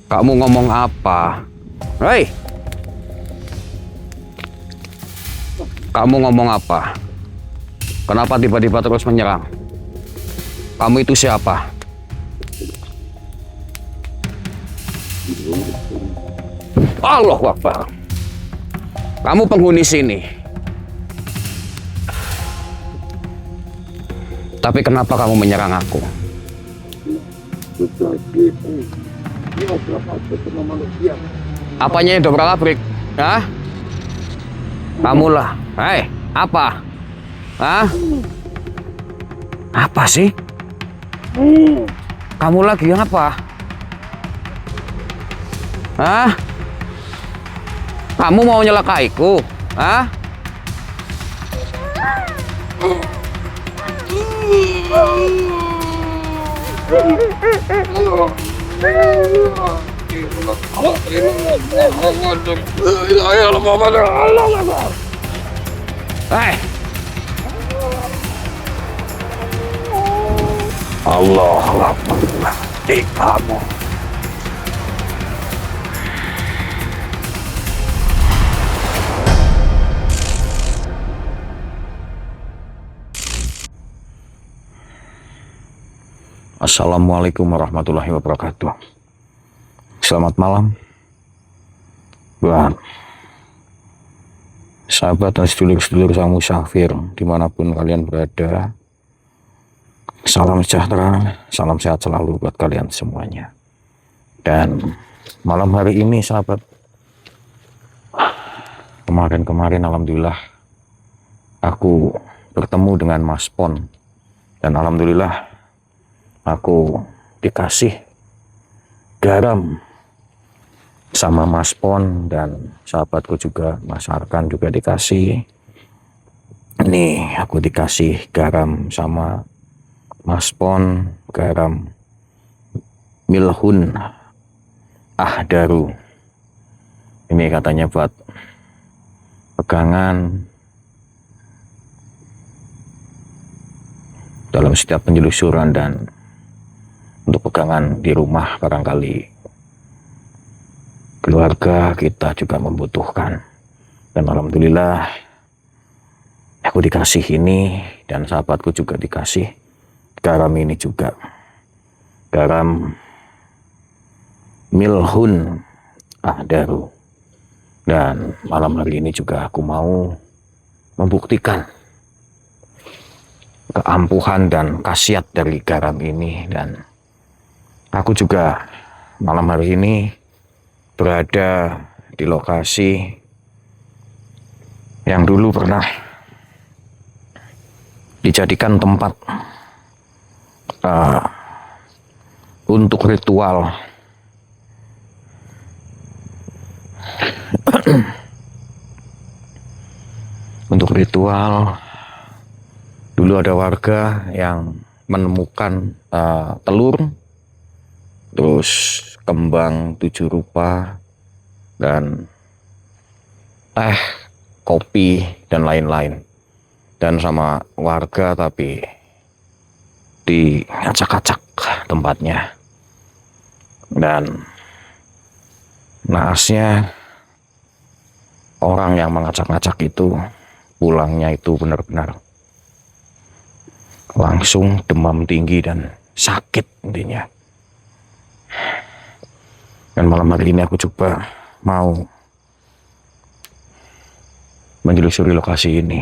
Kamu ngomong apa? Hei! Kamu ngomong apa? Kenapa tiba-tiba terus menyerang? Kamu itu siapa? Allahu Akbar. Kamu penghuni sini. Tapi kenapa kamu menyerang aku? Apanya yang dobrak abrik? Hah? Kamulah. Hei, apa? Hah? Apa sih? Kamu lagi apa? Hah? Kamu mau nyelakaiku? Hah? Hei! Allah Akbar. Kamu. Assalamualaikum warahmatullahi wabarakatuh. Selamat malam buat sahabat dan sedulur-sedulur sang musafir dimanapun kalian berada. Salam sejahtera, salam sehat selalu buat kalian semuanya. Dan malam hari ini sahabat, kemarin alhamdulillah aku bertemu dengan Mas Pon. Dan alhamdulillah aku dikasih garam sama Mas Pon, dan sahabatku juga Mas Arkan juga dikasih. Ini aku dikasih garam sama Mas Pon, garam Milhun Ahdaru. Ini katanya buat pegangan dalam setiap penyelusuran dan untuk pegangan di rumah, barangkali keluarga kita juga membutuhkan. Dan alhamdulillah aku dikasih ini, dan sahabatku juga dikasih garam ini juga, garam Milhun Ahdaru. Dan malam hari ini juga aku mau membuktikan keampuhan dan khasiat dari garam ini. Dan aku juga malam hari ini berada di lokasi yang dulu pernah dijadikan tempat untuk ritual untuk ritual. Dulu ada warga yang menemukan telur, terus kembang 7 rupa, dan teh, kopi, dan lain-lain. Dan sama warga tapi diacak-acak tempatnya. Dan naasnya orang yang mengacak-acak itu pulangnya itu benar-benar langsung demam tinggi dan sakit intinya. Dan malam hari ini aku coba mau menyelusuri lokasi ini.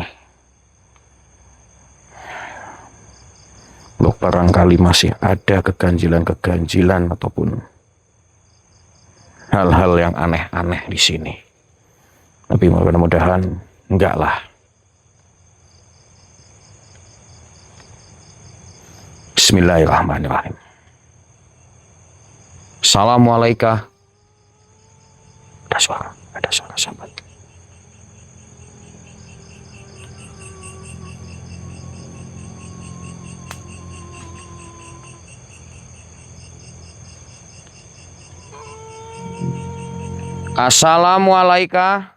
Barangkali masih ada keganjilan ataupun hal-hal yang aneh-aneh di sini. Tapi mudah-mudahan enggak lah. Bismillahirrahmanirrahim. Assalamualaikum. Ada suara sahabat. Assalamualaikum.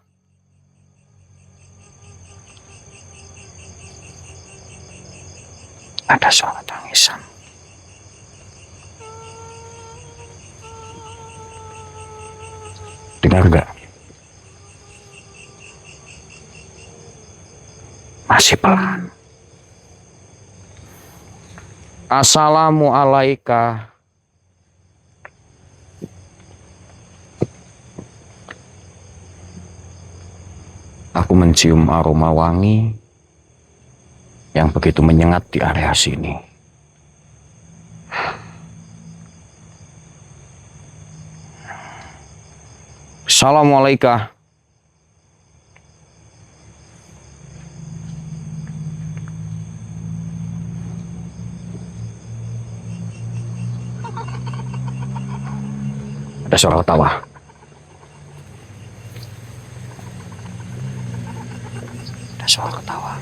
Ada suara tangisan. Dengar gak? Masih pelan. Assalamualaikum. Aku mencium aroma wangi yang begitu menyengat di area sini. Assalamualaikum. Ada suara ketawa. Ada suara ketawa.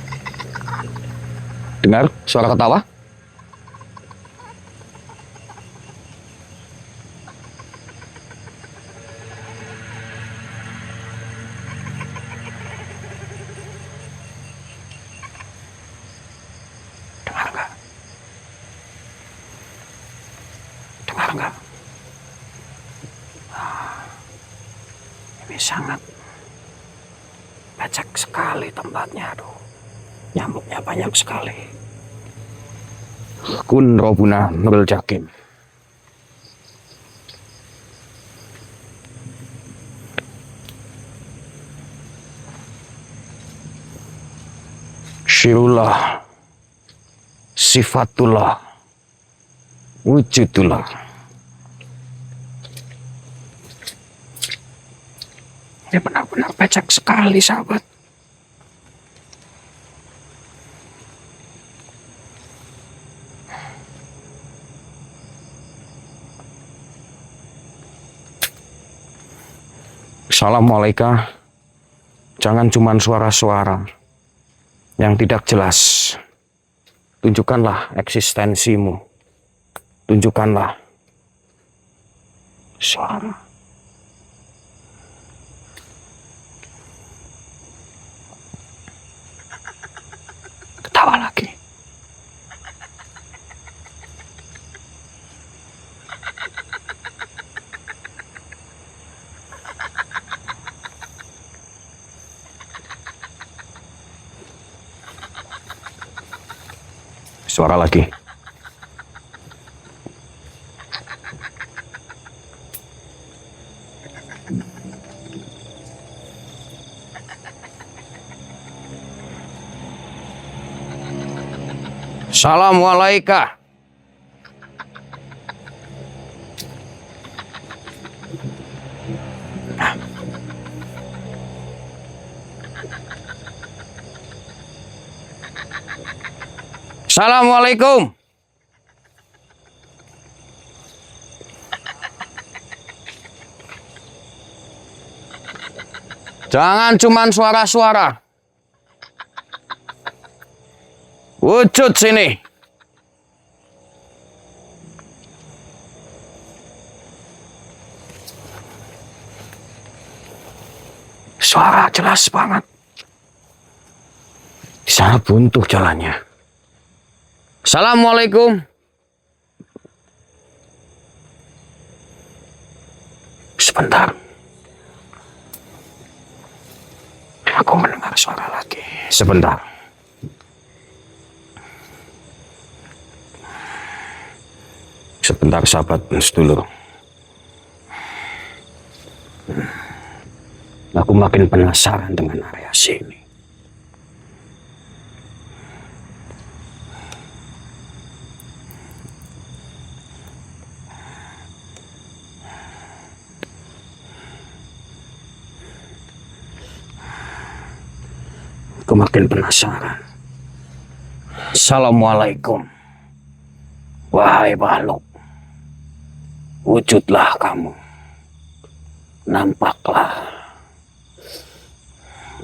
Dengar suara ketawa? Dengar nggak? Dengar nggak? Ini sangat becek sekali tempatnya, aduh. Nyamuknya banyak sekali. Kun Robuna Nurul Jakim. Syirullah, sifatullah, wujudullah. Ini benar-benar becek sekali, sahabat. Assalamualaikum. Jangan cuman suara-suara yang tidak jelas. Tunjukkanlah eksistensimu. Tunjukkanlah suara. Ketawa lagi. Suara lagi. Assalamualaikum. Assalamualaikum. Jangan cuman suara-suara. Wujud sini. Suara jelas banget. Di sana buntu jalannya. Assalamualaikum. Sebentar. Aku mendengar suara lagi. Sebentar. Sebentar, sahabat sedulur. Aku makin penasaran dengan area sini. Aku makin penasaran. Assalamualaikum. Wahai makhluk, wujudlah kamu. Nampaklah.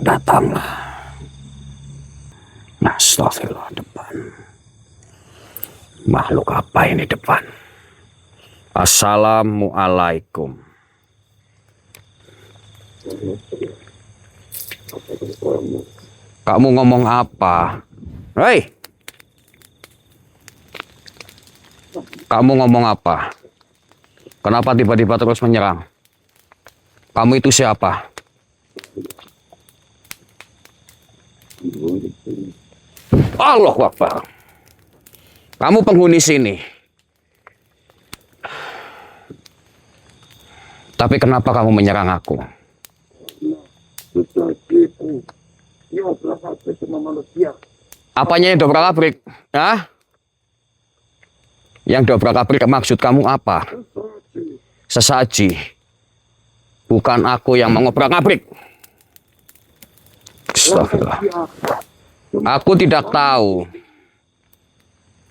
Datanglah. Astagfirullah, depan. Makhluk apa ini depan? Assalamualaikum. Kamu ngomong apa? Hei! Kamu ngomong apa? Kenapa tiba-tiba terus menyerang? Kamu itu siapa? Allah Akbar. Kamu penghuni sini. Tapi kenapa kamu menyerang aku? Apanya yang dobrak-abrik? Hah? Yang dobrak-abrik maksud kamu apa? Sesaji. Bukan aku yang mengobrak-abrik. Astagfirullah. Aku tidak tahu.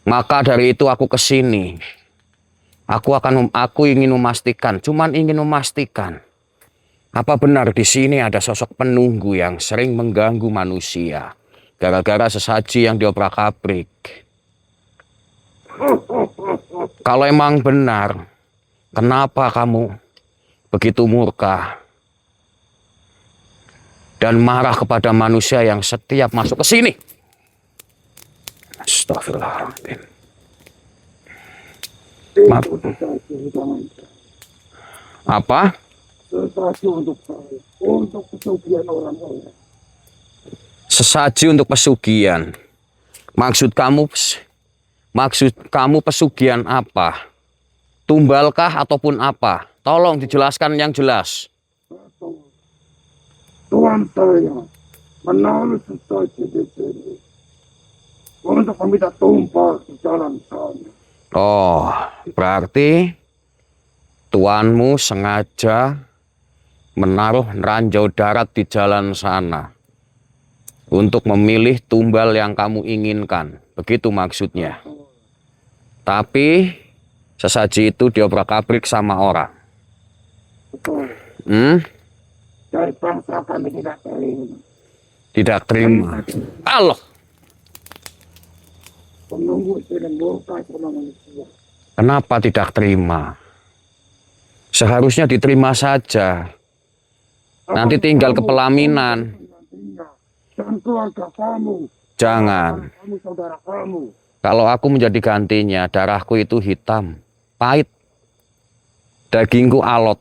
Maka dari itu aku ke sini. Aku ingin memastikan, apa benar di sini ada sosok penunggu yang sering mengganggu manusia gara-gara sesaji yang diobrak-abrik. Kalau emang benar, kenapa kamu begitu murka dan marah kepada manusia yang setiap masuk ke sini? Astagfirullahaladzim. Maaf. Apa? Untuk pesugihan orang-orang. Sesaji untuk pesugihan. Maksud kamu pesugihan apa? Tumbalkah ataupun apa? Tolong dijelaskan yang jelas. Tuhan saya menaruh sesaji di sini untuk meminta tumpal di jalan sana. Oh, berarti tuanmu sengaja menaruh ranjau darat di jalan sana untuk memilih tumbal yang kamu inginkan. Begitu maksudnya. Tapi sesaji itu diobrak-abrik sama orang. Betul. Dari bangsa kami tidak terima. Tidak terima. Allah. Penunggu sering murka sama manusia. Kenapa tidak terima? Seharusnya diterima saja. Nanti tinggal ke pelaminan. Dan keluarga kamu. Jangan. Kamu saudara kamu. Kalau aku menjadi gantinya, darahku itu hitam, pahit. Dagingku alot.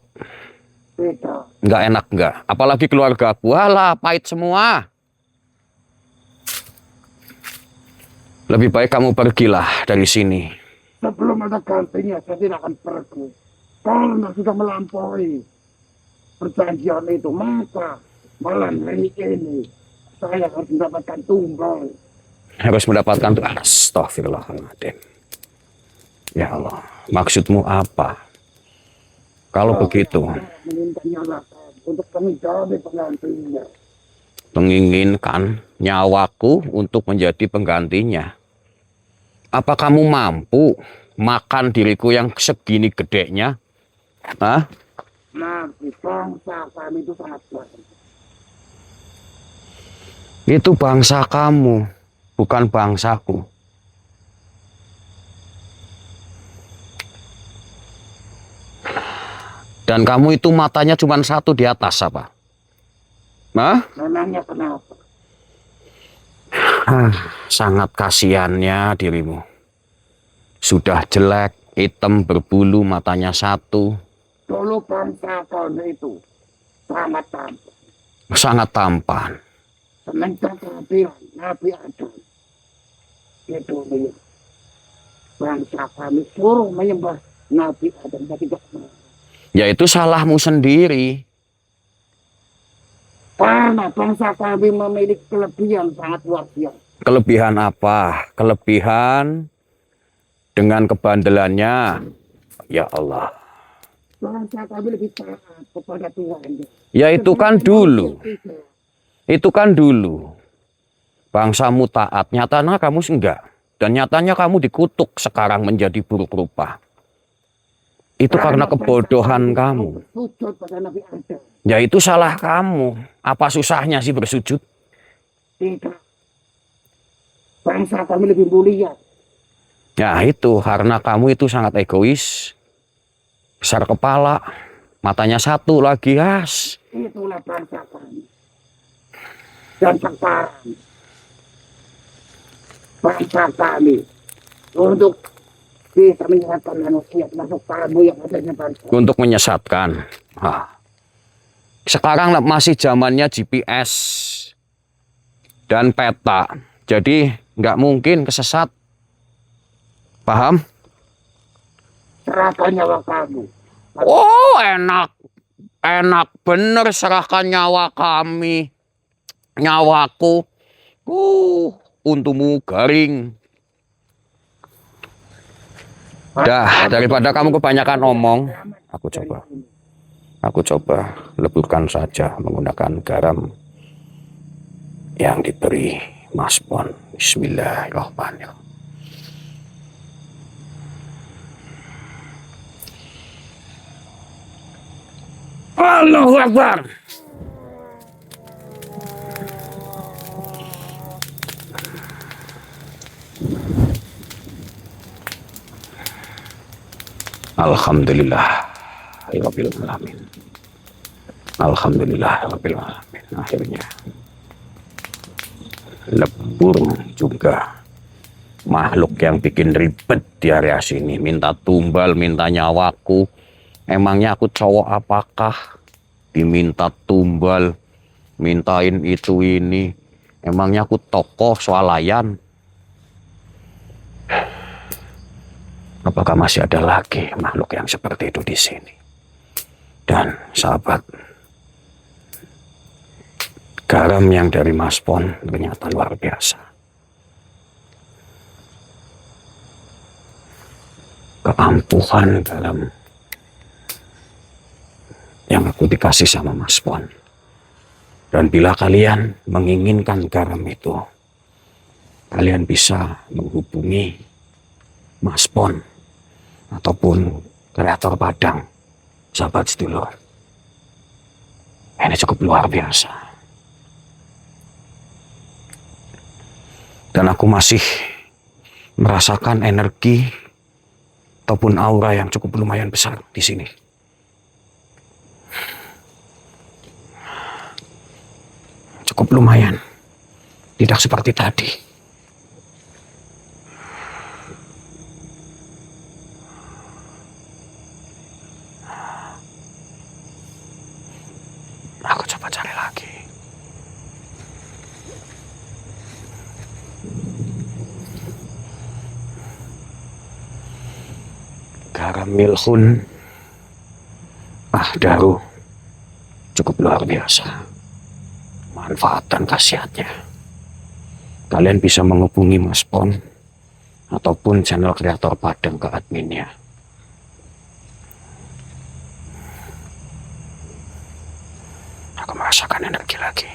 Tidak. Nggak enak nggak. Apalagi keluarga aku. Walah, pahit semua. Lebih baik kamu pergilah dari sini. Sebelum ada gantinya, saya tidak akan pergi. Karena sudah melampaui perjanjian itu, maka malam hari ini saya harus mendapatkan tumbal. Harus mendapatkan tuh. Astagfirullahaladzim. Ya Allah, maksudmu apa? Kalau begitu, Untuk menjadi penggantinya. menginginkan nyawaku untuk menjadi penggantinya. Apa kamu mampu makan diriku yang segini gedenya? Hah? Nanti bangsa kami itu sangat banyak. Itu bangsa kamu, bukan bangsaku. Dan kamu itu matanya cuma satu di atas apa? Hah? Memangnya kenapa? Sangat kasihannya dirimu. Sudah jelek, hitam, berbulu, matanya satu. Dulu bangsa kami itu sangat tampan. Sangat tampan. Semenjak kehadiran Nabi Adam di dunia, bangsa kami suruh menyembah Nabi Adam dan tidak mau. Ya itu salahmu sendiri. Karena bangsa kami memiliki kelebihan sangat luar biasa. Kelebihan apa? Kelebihan dengan kebandelannya. Ya Allah. Bangsa kami lebih taat kepada Tuhan. Ya itu kan dulu. Itu kan dulu. Bangsamu taat. Nyatanya kamu enggak. Dan nyatanya kamu dikutuk sekarang menjadi buruk rupa. Itu karena kebodohan kamu. Sujud pada Nabi Adam. Ya itu salah kamu. Apa susahnya sih bersujud? Tidak. Bangsa kami lebih mulia. Ya itu karena kamu itu sangat egois. Besar kepala. Matanya satu lagi, has. Itulah bangsa kami. Dan sekarang bangsa kami untuk bisa menyesatkan manusia termasuk kamu yang adanya bangsa. Untuk menyesatkan. Sekarang masih zamannya GPS dan peta. Jadi nggak mungkin kesesat. Paham? Serahkan nyawa kamu. Oh, enak. Enak bener serahkan nyawa kami. Nyawaku. Untukmu garing. Dah, daripada kamu kebanyakan omong, aku coba leburkan saja menggunakan garam yang diberi Mas Pon. Bismillahirrahmanirrahim. Allahu Akbar. Alhamdulillahirabbil alamin. Alhamdulillahirabbil alamin. Akhirnya lebur juga makhluk yang bikin ribet di area sini, minta tumbal, minta nyawaku. Emangnya aku cowok apakah diminta tumbal, mintain itu ini? Emangnya aku tokoh swalayan? Apakah masih ada lagi makhluk yang seperti itu di sini? Dan sahabat, garam yang dari Mas Pon ternyata luar biasa. Keampuhan dalam yang aku dikasih sama Mas Pon. Dan bila kalian menginginkan garam itu, kalian bisa menghubungi Mas Pon ataupun kreator Padang, sahabat sedulur. Ini cukup luar biasa. Dan aku masih merasakan energi ataupun aura yang cukup lumayan besar di sini. Cukup lumayan. Tidak seperti tadi. Aku coba cari lagi. Garam milhun daru cukup luar biasa. Manfaat dan khasiatnya. Kalian bisa menghubungi Mas Pon ataupun channel kreator Padang ke adminnya. Aku merasakan energi lagi.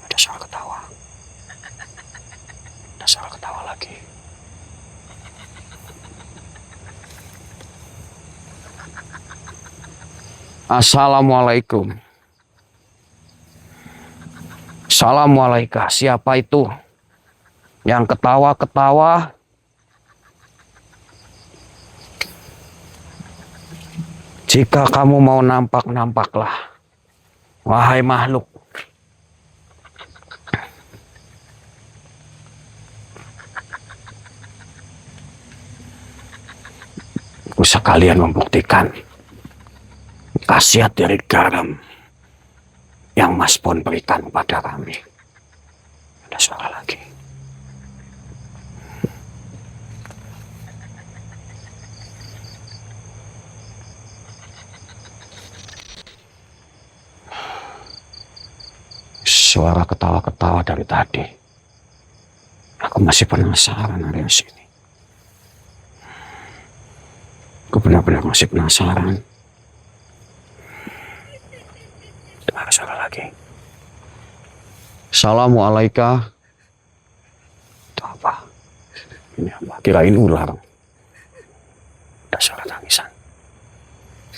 Ada suara ketawa. Ada suara ketawa lagi. Assalamualaikum. Assalamualaikum. Siapa itu yang ketawa-ketawa? Jika kamu mau nampak, nampaklah. Wahai makhluk. Aku sekalian membuktikan khasiat dari garam yang Mas Pon berikan kepada kami. Ada suara lagi. Suara ketawa-ketawa dari tadi. Aku masih penasaran area sini. Aku benar-benar masih penasaran. Ada suara lagi. Assalamualaikum. Itu apa? Ini apa? Kirain ular. Ada suara tangisan.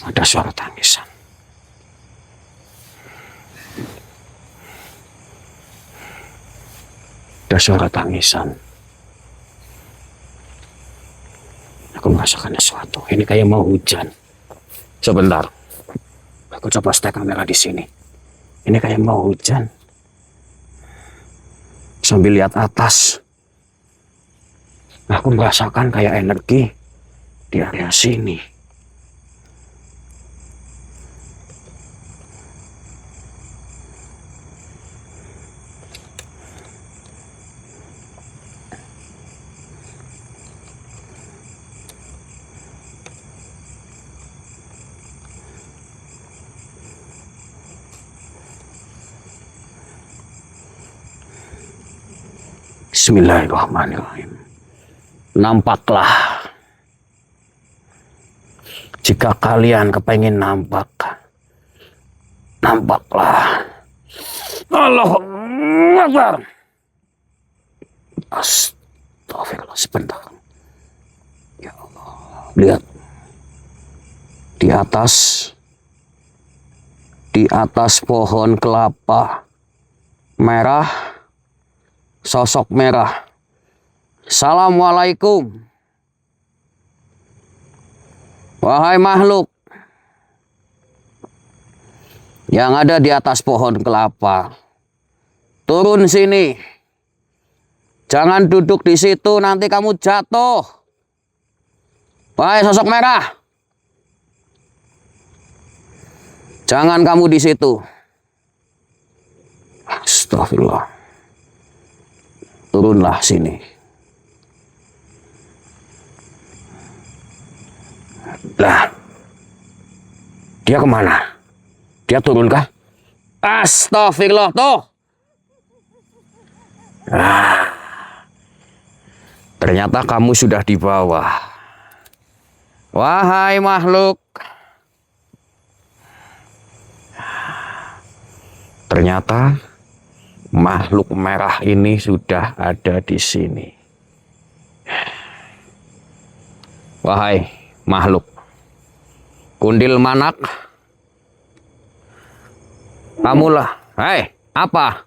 Ada suara tangisan. Ada suara tangisan. Aku merasakan sesuatu. Ini kayak mau hujan. Sebentar. Aku coba setek kamera di sini. Ini kayak mau hujan. Sambil lihat atas. Aku merasakan kayak energi di area sini. Bismillahirrahmanirrahim. Nampaklah. Jika kalian kepengen nampak, nampaklah. Allahu Akbar. Astagfirullah, sebentar. Ya Allah, lihat. Di atas pohon kelapa merah, sosok merah. Assalamualaikum. Wahai makhluk yang ada di atas pohon kelapa, turun sini. Jangan duduk di situ, nanti kamu jatuh. Wahai sosok merah, jangan kamu di situ. Astagfirullah. Turunlah sini. Lah, dia kemana? Dia turun kah? Astagfirullah, tuh. Ternyata kamu sudah di bawah. Wahai makhluk. Ternyata makhluk merah ini sudah ada di sini. Wahai makhluk kundil manak, kamulah. Hei, apa?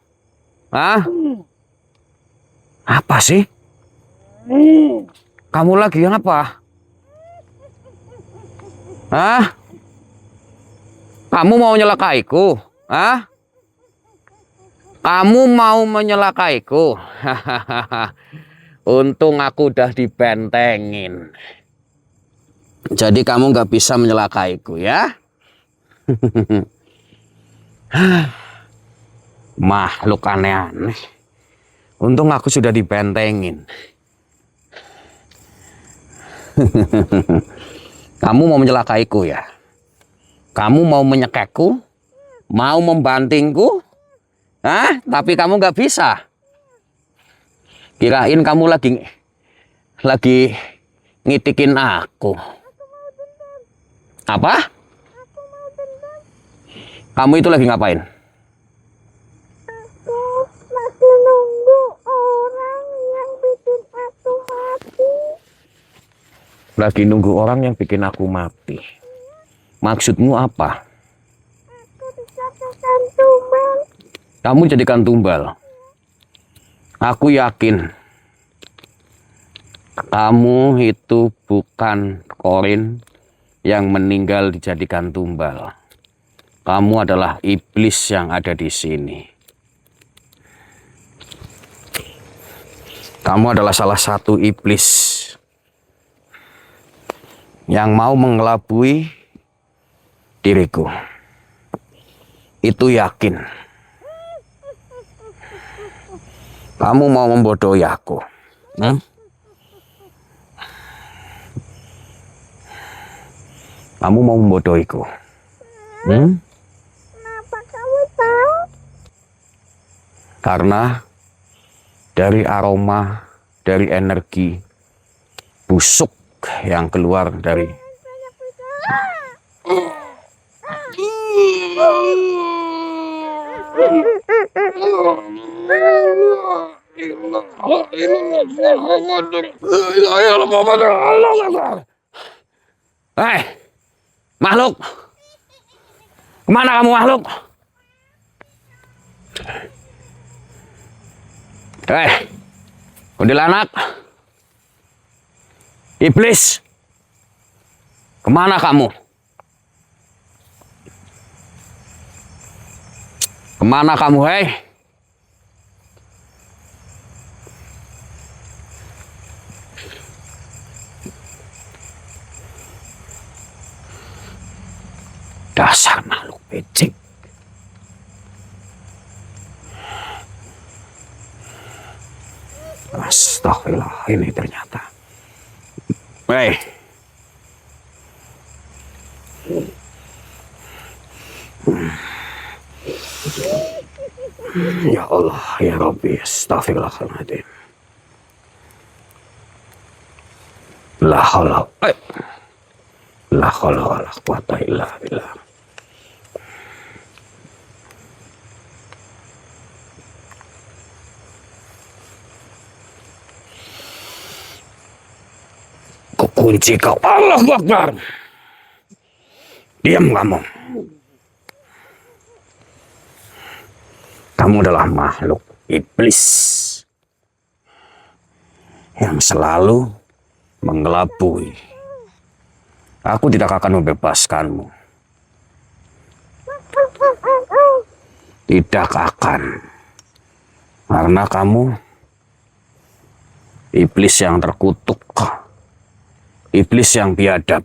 Hah? Apa sih? Kamu lagi yang apa? Hah? Kamu mau nyelakaiku? Hah? Kamu mau menyelakaiku? Untung aku udah dibentengin. Jadi kamu nggak bisa menyelakaiku ya? Makhluk aneh-aneh. Untung aku sudah dibentengin. Kamu mau menyelakaiku ya? Kamu mau menyekekku? Mau membantingku? Hah? Tapi kamu nggak bisa. Kirain kamu lagi ngitikin aku. Apa? Kamu itu lagi ngapain? Aku masih nunggu orang yang bikin aku mati. Lagi nunggu orang yang bikin aku mati. Maksudmu apa? Aku dijadikan tumbal. Kamu jadikan tumbal. Aku yakin kamu itu bukan Korin yang meninggal dijadikan tumbal. Kamu adalah iblis yang ada di sini. Kamu adalah salah satu iblis yang mau mengelabui diriku. Itu yakin. Kamu mau membodohi aku. Kamu mau membodohiku. Kenapa kamu tahu? Karena dari aroma, dari energi busuk yang keluar dari Hei, makhluk, kemana kamu makhluk? Hei, kuntilanak, iblis, kemana kamu? Kemana kamu, hei? Dasar makhluk becek. Astagfirullah, ini ternyata. Hei. Ya Allah, ya Rabbi, astagfirullahaladzim. La haula wala quwata illa billah. Kunci kau. Allahu Akbar. Diam kamu. Kamu adalah makhluk iblis yang selalu mengelabui. Aku tidak akan membebaskanmu. Tidak akan. Karena kamu iblis yang terkutuk. Iblis yang biadab.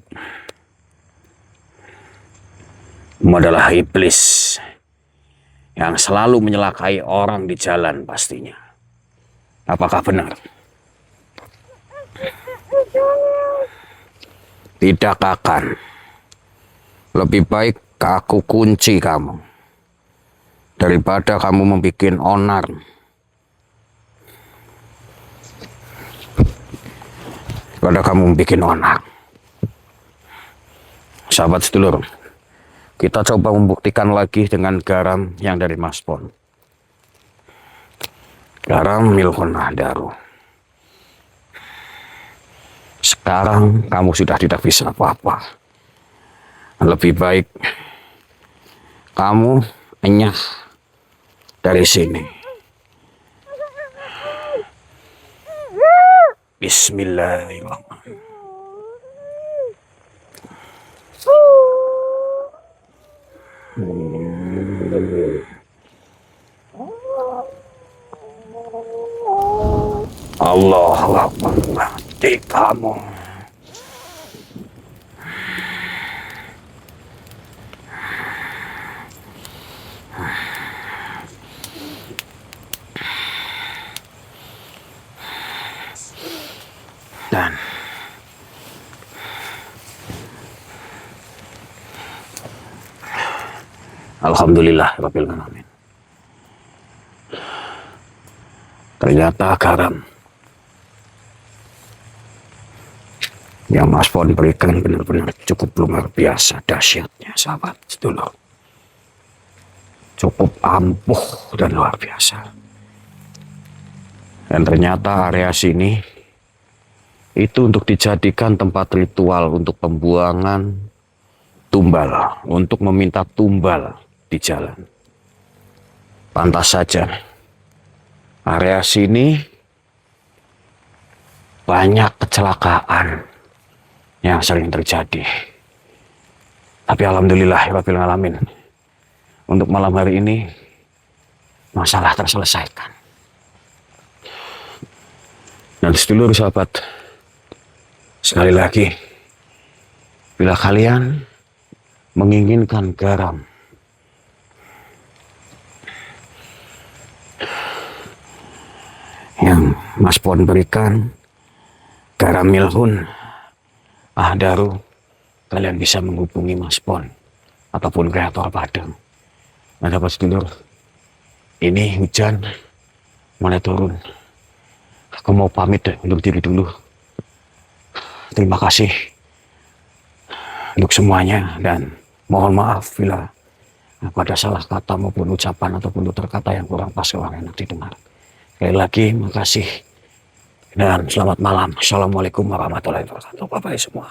Kamu adalah iblis yang selalu menyelakai orang di jalan pastinya. Apakah benar? Tidak akan. Lebih baik aku kunci kamu daripada kamu membuat onar. Daripada kamu membuat onar. Sahabat sedulur, kita coba membuktikan lagi dengan garam yang dari Mas Pon. Garam Milkun Ahdaru. Sekarang kamu sudah tidak bisa apa-apa. Lebih baik kamu enyah dari sini. Bismillahirrahmanirrahim. Allahu Akbar. Mati kamu. Dan alhamdulillah rabbil alamin. Ternyata garam yang Mas Pon berikan benar-benar cukup luar biasa dahsyatnya, sahabat sedulur. Cukup ampuh dan luar biasa. Dan ternyata area sini itu untuk dijadikan tempat ritual untuk pembuangan tumbal, untuk meminta tumbal di jalan. Pantas saja area sini banyak kecelakaan yang sering terjadi. Tapi alhamdulillah rabbil alamin, untuk malam hari ini masalah terselesaikan. Dan sedulur sahabat, sekali lagi, bila kalian menginginkan garam yang Mas Pon berikan, garam Milkun Ahdaru, kalian bisa menghubungi Mas Pon ataupun kreator Padang. Nah, dapat sedulur, ini hujan mulai turun. Aku mau pamit untuk diri dulu. Terima kasih untuk semuanya dan mohon maaf bila ada salah kata maupun ucapan ataupun tutur kata yang kurang pas kurang enak didengar. Sekali lagi makasih dan selamat malam. Assalamualaikum warahmatullahi wabarakatuh. Bye-bye semua.